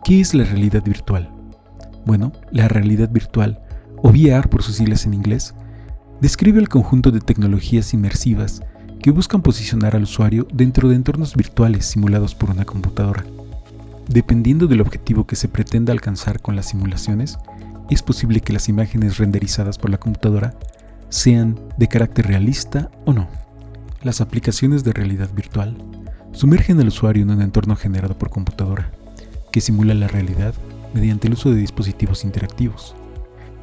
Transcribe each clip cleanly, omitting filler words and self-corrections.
¿Qué es la realidad virtual? Bueno, la realidad virtual, o VR por sus siglas en inglés, describe el conjunto de tecnologías inmersivas que buscan posicionar al usuario dentro de entornos virtuales simulados por una computadora. Dependiendo del objetivo que se pretenda alcanzar con las simulaciones, es posible que las imágenes renderizadas por la computadora sean de carácter realista o no. Las aplicaciones de realidad virtual sumergen al usuario en un entorno generado por computadora, que simula la realidad mediante el uso de dispositivos interactivos,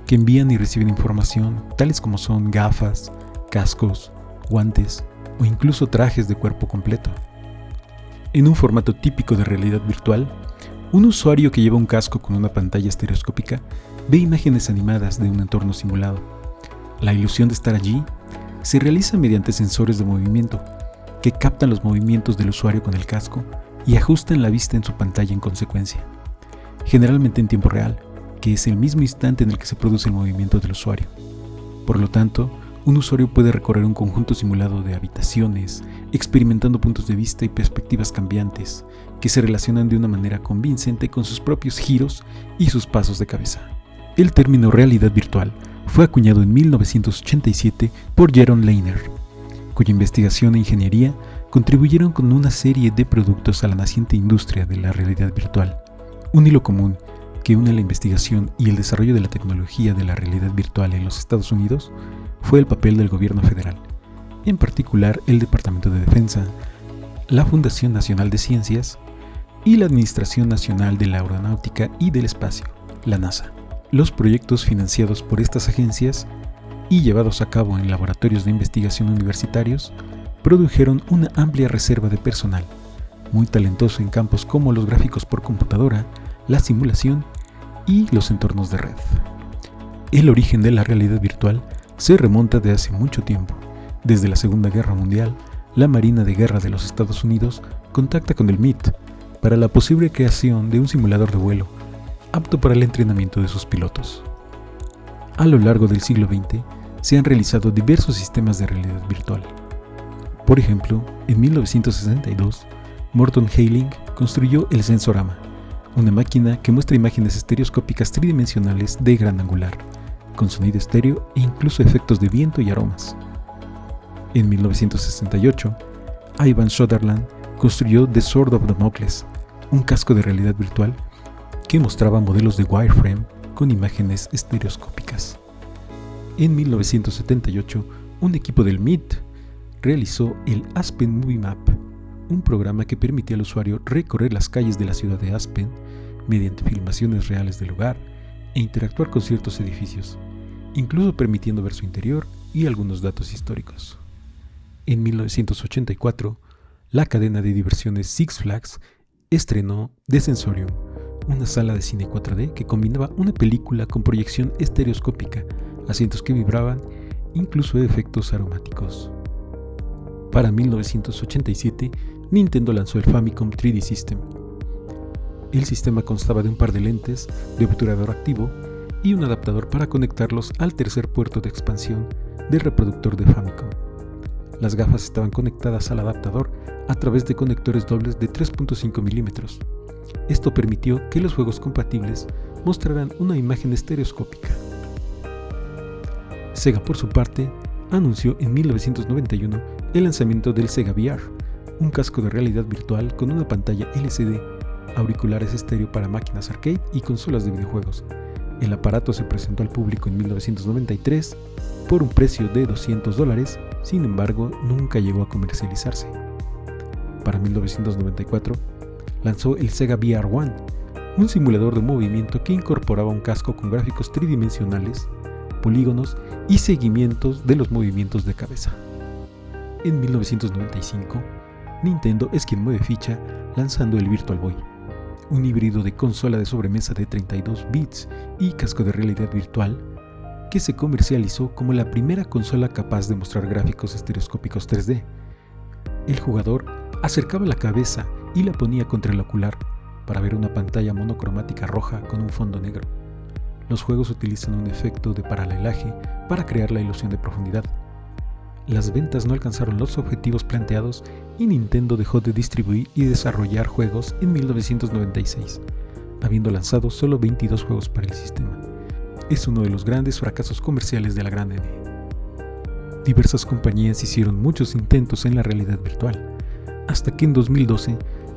que envían y reciben información tales como son gafas, cascos, guantes o incluso trajes de cuerpo completo. En un formato típico de realidad virtual, un usuario que lleva un casco con una pantalla estereoscópica ve imágenes animadas de un entorno simulado. La ilusión de estar allí se realiza mediante sensores de movimiento que captan los movimientos del usuario con el casco y ajustan la vista en su pantalla en consecuencia, generalmente en tiempo real, que es el mismo instante en el que se produce el movimiento del usuario. Por lo tanto, un usuario puede recorrer un conjunto simulado de habitaciones, experimentando puntos de vista y perspectivas cambiantes que se relacionan de una manera convincente con sus propios giros y sus pasos de cabeza. El término realidad virtual fue acuñado en 1987 por Jaron Lanier, cuya investigación e ingeniería contribuyeron con una serie de productos a la naciente industria de la realidad virtual. Un hilo común que une la investigación y el desarrollo de la tecnología de la realidad virtual en los Estados Unidos fue el papel del gobierno federal, en particular el Departamento de Defensa, la Fundación Nacional de Ciencias y la Administración Nacional de la Aeronáutica y del Espacio, la NASA. Los proyectos financiados por estas agencias y llevados a cabo en laboratorios de investigación universitarios produjeron una amplia reserva de personal, muy talentoso en campos como los gráficos por computadora, la simulación y los entornos de red. El origen de la realidad virtual se remonta de hace mucho tiempo. Desde la Segunda Guerra Mundial, la Marina de Guerra de los Estados Unidos contacta con el MIT para la posible creación de un simulador de vuelo apto para el entrenamiento de sus pilotos. A lo largo del siglo XX se han realizado diversos sistemas de realidad virtual. Por ejemplo, en 1962, Morton Heiling construyó el Sensorama, una máquina que muestra imágenes estereoscópicas tridimensionales de gran angular, con sonido estéreo e incluso efectos de viento y aromas. En 1968, Ivan Sutherland construyó The Sword of Damocles, un casco de realidad virtual que mostraba modelos de wireframe con imágenes estereoscópicas. En 1978, un equipo del MIT realizó el Aspen Movie Map, un programa que permitía al usuario recorrer las calles de la ciudad de Aspen mediante filmaciones reales del lugar e interactuar con ciertos edificios, incluso permitiendo ver su interior y algunos datos históricos. En 1984, la cadena de diversiones Six Flags estrenó The Sensorium, una sala de cine 4D que combinaba una película con proyección estereoscópica, asientos que vibraban, incluso efectos aromáticos. Para 1987, Nintendo lanzó el Famicom 3D System. El sistema constaba de un par de lentes de obturador activo y un adaptador para conectarlos al tercer puerto de expansión del reproductor de Famicom. Las gafas estaban conectadas al adaptador a través de conectores dobles de 3.5 milímetros. Esto permitió que los juegos compatibles mostraran una imagen estereoscópica. Sega, por su parte, anunció en 1991 el lanzamiento del Sega VR, un casco de realidad virtual con una pantalla LCD, auriculares estéreo para máquinas arcade y consolas de videojuegos. El aparato se presentó al público en 1993 por un precio de $200, sin embargo, nunca llegó a comercializarse. Para 1994, lanzó el Sega VR One, un simulador de movimiento que incorporaba un casco con gráficos tridimensionales, polígonos y seguimientos de los movimientos de cabeza. En 1995, Nintendo es quien mueve ficha lanzando el Virtual Boy, un híbrido de consola de sobremesa de 32 bits y casco de realidad virtual que se comercializó como la primera consola capaz de mostrar gráficos estereoscópicos 3D. El jugador acercaba la cabeza y la ponía contra el ocular para ver una pantalla monocromática roja con un fondo negro. Los juegos utilizan un efecto de paralelaje para crear la ilusión de profundidad. Las ventas no alcanzaron los objetivos planteados y Nintendo dejó de distribuir y desarrollar juegos en 1996, habiendo lanzado solo 22 juegos para el sistema. Es uno de los grandes fracasos comerciales de la gran N. Diversas compañías hicieron muchos intentos en la realidad virtual, hasta que en 2012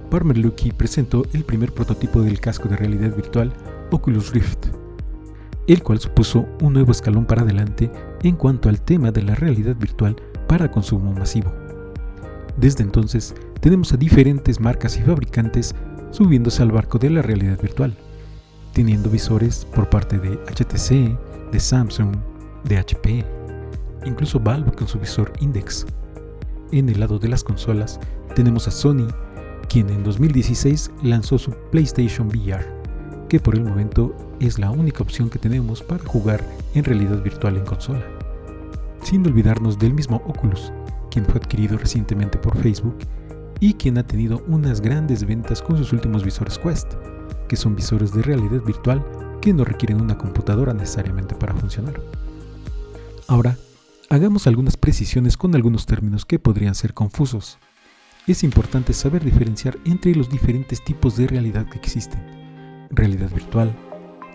Palmer Luckey presentó el primer prototipo del casco de realidad virtual Oculus Rift, el cual supuso un nuevo escalón para adelante en cuanto al tema de la realidad virtual para consumo masivo. Desde entonces, tenemos a diferentes marcas y fabricantes subiéndose al barco de la realidad virtual, teniendo visores por parte de HTC, de Samsung, de HP, incluso Valve con su visor Index. En el lado de las consolas, tenemos a Sony, quien en 2016 lanzó su PlayStation VR, que por el momento es la única opción que tenemos para jugar en realidad virtual en consola. Sin olvidarnos del mismo Oculus, quien fue adquirido recientemente por Facebook y quien ha tenido unas grandes ventas con sus últimos visores Quest, que son visores de realidad virtual que no requieren una computadora necesariamente para funcionar. Ahora, hagamos algunas precisiones con algunos términos que podrían ser confusos. Es importante saber diferenciar entre los diferentes tipos de realidad que existen: realidad virtual,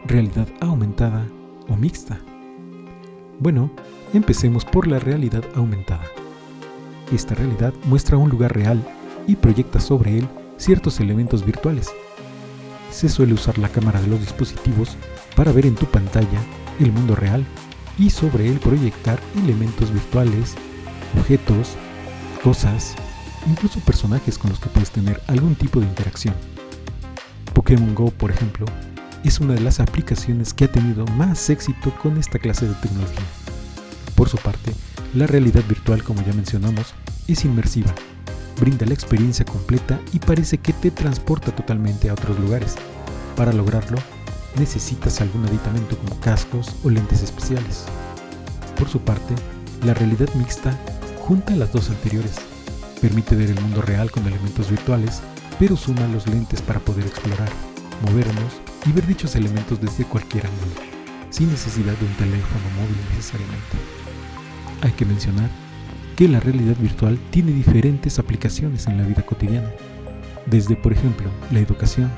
realidad aumentada o mixta. Bueno, empecemos por la realidad aumentada. Esta realidad muestra un lugar real y proyecta sobre él ciertos elementos virtuales. Se suele usar la cámara de los dispositivos para ver en tu pantalla el mundo real y sobre él proyectar elementos virtuales, objetos, cosas, incluso personajes con los que puedes tener algún tipo de interacción. Pokémon Go, por ejemplo, es una de las aplicaciones que ha tenido más éxito con esta clase de tecnología. Por su parte, la realidad virtual, como ya mencionamos, es inmersiva, brinda la experiencia completa y parece que te transporta totalmente a otros lugares. Para lograrlo, necesitas algún aditamento como cascos o lentes especiales. Por su parte, la realidad mixta junta las dos anteriores. Permite ver el mundo real con elementos virtuales, pero suma los lentes para poder explorar, movernos y ver dichos elementos desde cualquier ángulo, sin necesidad de un teléfono móvil necesariamente. Hay que mencionar que la realidad virtual tiene diferentes aplicaciones en la vida cotidiana, desde por ejemplo la educación,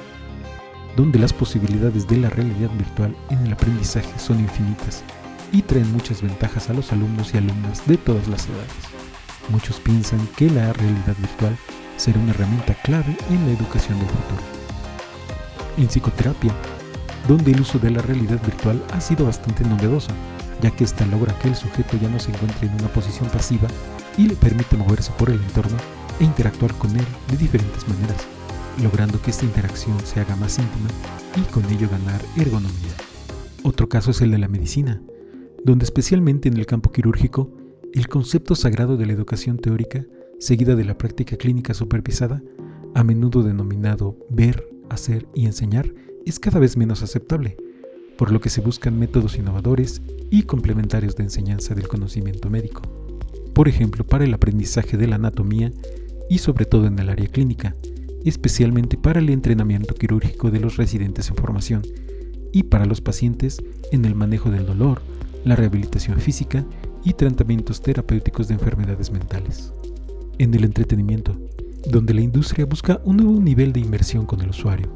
donde las posibilidades de la realidad virtual en el aprendizaje son infinitas y traen muchas ventajas a los alumnos y alumnas de todas las edades. Muchos piensan que la realidad virtual será una herramienta clave en la educación del futuro. En psicoterapia, donde el uso de la realidad virtual ha sido bastante novedoso, ya que ésta logra que el sujeto ya no se encuentre en una posición pasiva y le permite moverse por el entorno e interactuar con él de diferentes maneras, logrando que esta interacción se haga más íntima y con ello ganar ergonomía. Otro caso es el de la medicina, donde especialmente en el campo quirúrgico, el concepto sagrado de la educación teórica, seguida de la práctica clínica supervisada, a menudo denominado ver, hacer y enseñar, es cada vez menos aceptable, por lo que se buscan métodos innovadores y complementarios de enseñanza del conocimiento médico. Por ejemplo, para el aprendizaje de la anatomía y sobre todo en el área clínica, especialmente para el entrenamiento quirúrgico de los residentes en formación y para los pacientes en el manejo del dolor, la rehabilitación física y tratamientos terapéuticos de enfermedades mentales. En el entretenimiento, donde la industria busca un nuevo nivel de inmersión con el usuario,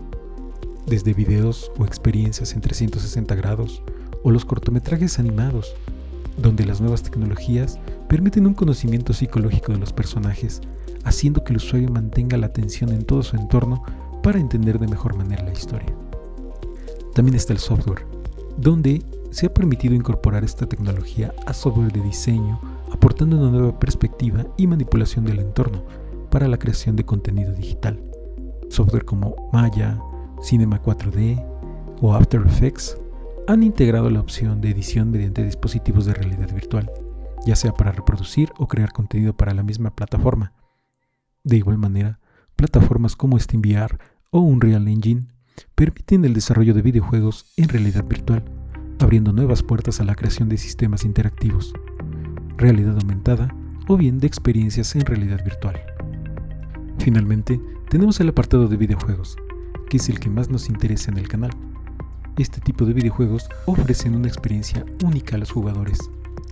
desde videos o experiencias en 360 grados o los cortometrajes animados, donde las nuevas tecnologías permiten un conocimiento psicológico de los personajes, haciendo que el usuario mantenga la atención en todo su entorno para entender de mejor manera la historia. También está el software, donde se ha permitido incorporar esta tecnología a software de diseño, aportando una nueva perspectiva y manipulación del entorno para la creación de contenido digital. Software como Maya, Cinema 4D o After Effects han integrado la opción de edición mediante dispositivos de realidad virtual, ya sea para reproducir o crear contenido para la misma plataforma. De igual manera, plataformas como SteamVR o Unreal Engine permiten el desarrollo de videojuegos en realidad virtual, abriendo nuevas puertas a la creación de sistemas interactivos, realidad aumentada o bien de experiencias en realidad virtual. Finalmente, tenemos el apartado de videojuegos, que es el que más nos interesa en el canal. Este tipo de videojuegos ofrecen una experiencia única a los jugadores,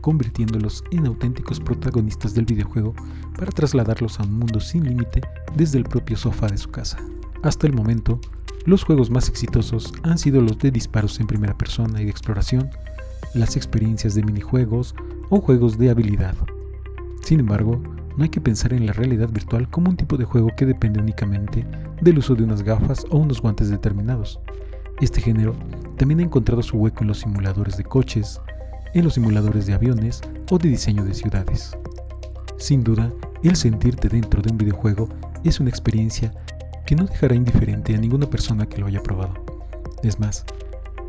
convirtiéndolos en auténticos protagonistas del videojuego para trasladarlos a un mundo sin límite desde el propio sofá de su casa. Hasta el momento, los juegos más exitosos han sido los de disparos en primera persona y de exploración, las experiencias de minijuegos o juegos de habilidad. Sin embargo, no hay que pensar en la realidad virtual como un tipo de juego que depende únicamente del uso de unas gafas o unos guantes determinados. Este género también ha encontrado su hueco en los simuladores de coches, en los simuladores de aviones o de diseño de ciudades. Sin duda, el sentirte dentro de un videojuego es una experiencia que no dejará indiferente a ninguna persona que lo haya probado. Es más,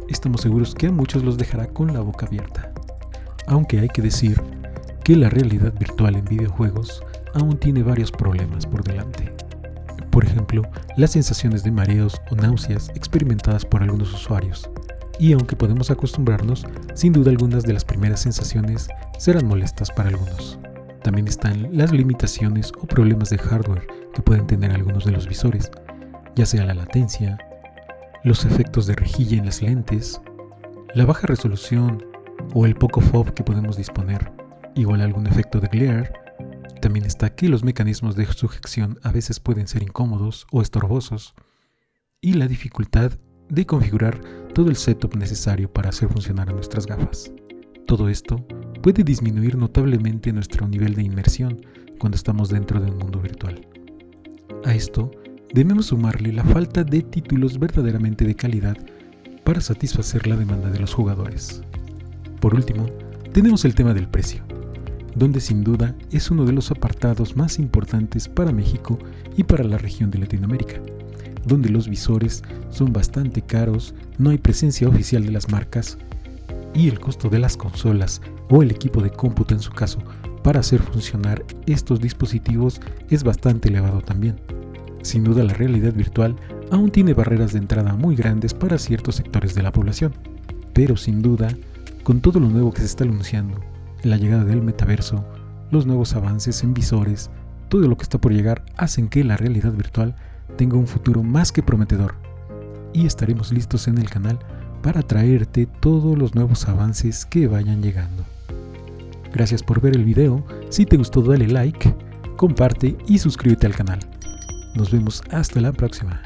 estamos seguros que a muchos los dejará con la boca abierta. Aunque hay que decir que la realidad virtual en videojuegos aún tiene varios problemas por delante. Por ejemplo, las sensaciones de mareos o náuseas experimentadas por algunos usuarios. Y aunque podemos acostumbrarnos, sin duda algunas de las primeras sensaciones serán molestas para algunos. También están las limitaciones o problemas de hardware que pueden tener algunos de los visores, ya sea la latencia, los efectos de rejilla en las lentes, la baja resolución o el poco FOV que podemos disponer, igual algún efecto de glare. También está que los mecanismos de sujeción a veces pueden ser incómodos o estorbosos, y la dificultad de configurar todo el setup necesario para hacer funcionar nuestras gafas. Todo esto puede disminuir notablemente nuestro nivel de inmersión cuando estamos dentro de un mundo virtual. A esto debemos sumarle la falta de títulos verdaderamente de calidad para satisfacer la demanda de los jugadores. Por último, tenemos el tema del precio, donde sin duda es uno de los apartados más importantes para México y para la región de Latinoamérica, donde los visores son bastante caros, no hay presencia oficial de las marcas y el costo de las consolas o el equipo de cómputo en su caso para hacer funcionar estos dispositivos es bastante elevado también. Sin duda la realidad virtual aún tiene barreras de entrada muy grandes para ciertos sectores de la población, pero sin duda, con todo lo nuevo que se está anunciando, la llegada del metaverso, los nuevos avances en visores, todo lo que está por llegar hacen que la realidad virtual tenga un futuro más que prometedor. Y estaremos listos en el canal para traerte todos los nuevos avances que vayan llegando. Gracias por ver el video, si te gustó dale like, comparte y suscríbete al canal. Nos vemos hasta la próxima.